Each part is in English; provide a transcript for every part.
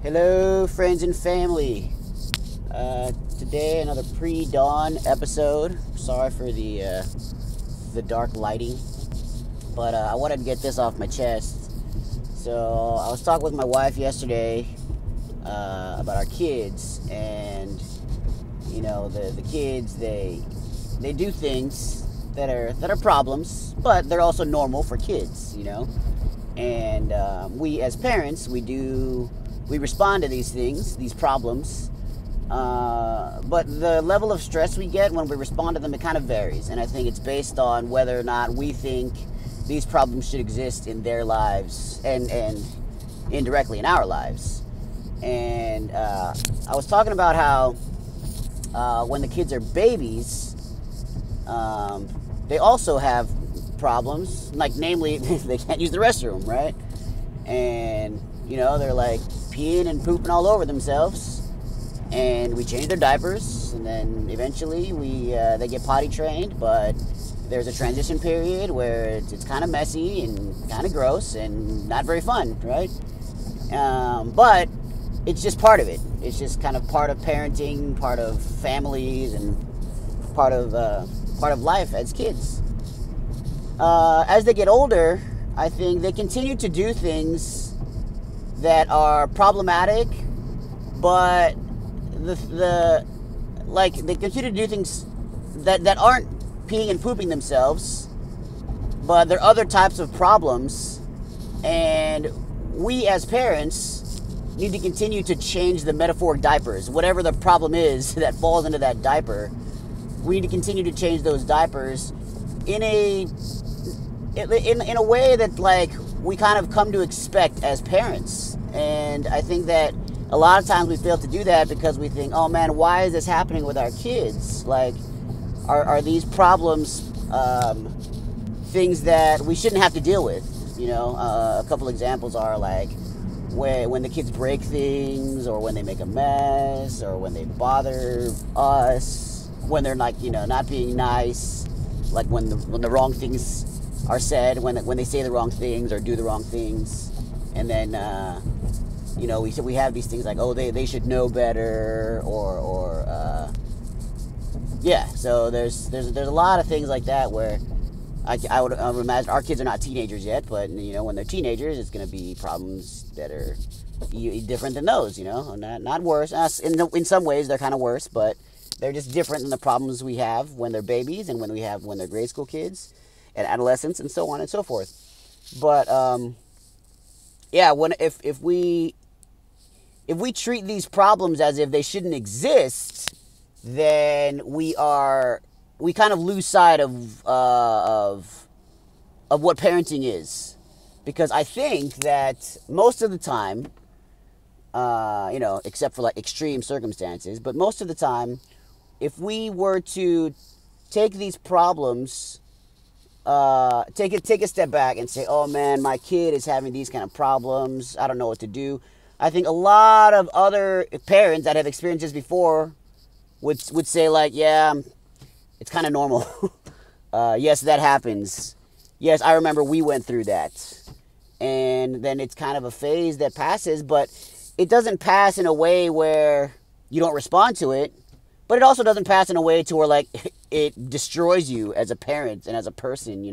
Hello, friends and family. Today, another pre-dawn episode. Sorry for the dark lighting, but I wanted to get this off my chest. So I was talking with my wife yesterday about our kids, and the kids they do things that are problems, but they're also normal for kids, And we as parents we respond to these things, these problems. But the level of stress we get when we respond to them, it kind of varies. And I think it's based on whether or not we think these problems should exist in their lives and indirectly in our lives. And I was talking about how when the kids are babies, they also have problems, like namely they can't use the restroom, right? And they're like peeing and pooping all over themselves, and we change their diapers, and then eventually they get potty trained, but there's a transition period where it's kind of messy and kind of gross and not very fun, right? But it's just part of it. It's just kind of part of parenting, part of families, and part of life as kids. As they get older, I think they continue to do things that are problematic, but they continue to do things that aren't peeing and pooping themselves, but there are other types of problems, and we as parents need to continue to change the metaphoric diapers. Whatever the problem is that falls into that diaper, we need to continue to change those diapers in a way that we kind of come to expect as parents. And I think that a lot of times we fail to do that because we think, oh man, why is this happening with our kids? Are these problems things that we shouldn't have to deal with? A couple examples are when the kids break things, or when they make a mess, or when they bother us, when they're not being nice, like when the wrong things are said, when they say the wrong things or do the wrong things, and then we have these things like, oh, they should know better, so there's a lot of things like that where I would imagine our kids are not teenagers yet, but when they're teenagers, it's going to be problems that are different than those, not worse. In some ways they're kind of worse, but they're just different than the problems we have when they're babies and when they're grade school kids and adolescents and so on and so forth. But if we treat these problems as if they shouldn't exist, then we kind of lose sight of what parenting is. Because I think that most of the time, except for extreme circumstances, but most of the time, if we were to take these problems, take a step back and say, oh man, my kid is having these kind of problems, I don't know what to do. I think a lot of other parents that have experienced this before would say yeah, it's kind of normal. Yes, that happens. Yes, I remember we went through that. And then it's kind of a phase that passes, but it doesn't pass in a way where you don't respond to it, but it also doesn't pass in a way to where it destroys you as a parent and as a person.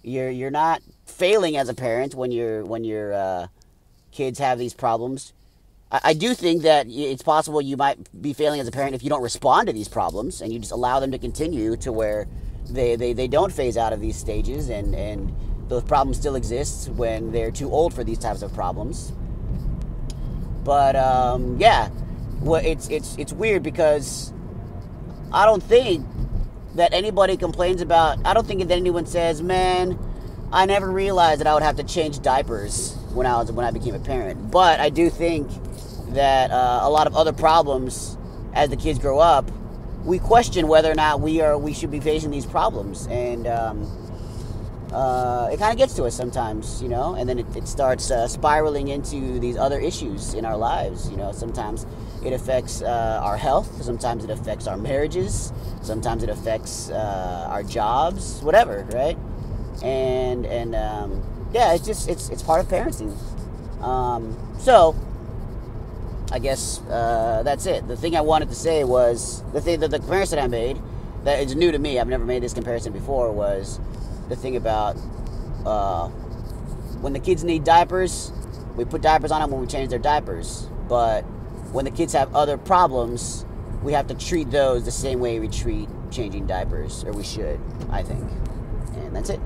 You're not failing as a parent when your kids have these problems. I do think that it's possible you might be failing as a parent if you don't respond to these problems and you just allow them to continue to where they don't phase out of these stages, and those problems still exist when they're too old for these types of problems. But it's weird because I don't think that anybody complains about. I don't think that anyone says, man, I never realized that I would have to change diapers when I became a parent. But I do think that a lot of other problems, as the kids grow up, we question whether or not we should be facing these problems, and it kind of gets to us sometimes, and then it starts spiraling into these other issues in our lives. Sometimes it affects our health, sometimes it affects our marriages, sometimes it affects our jobs, whatever, right? And, it's part of parenting. So I guess that's it. The thing I wanted to say was the comparison I made that is new to me. I've never made this comparison before. Was the thing about when the kids need diapers, we put diapers on them when we change their diapers. But when the kids have other problems, we have to treat those the same way we treat changing diapers, or we should, I think. And that's it.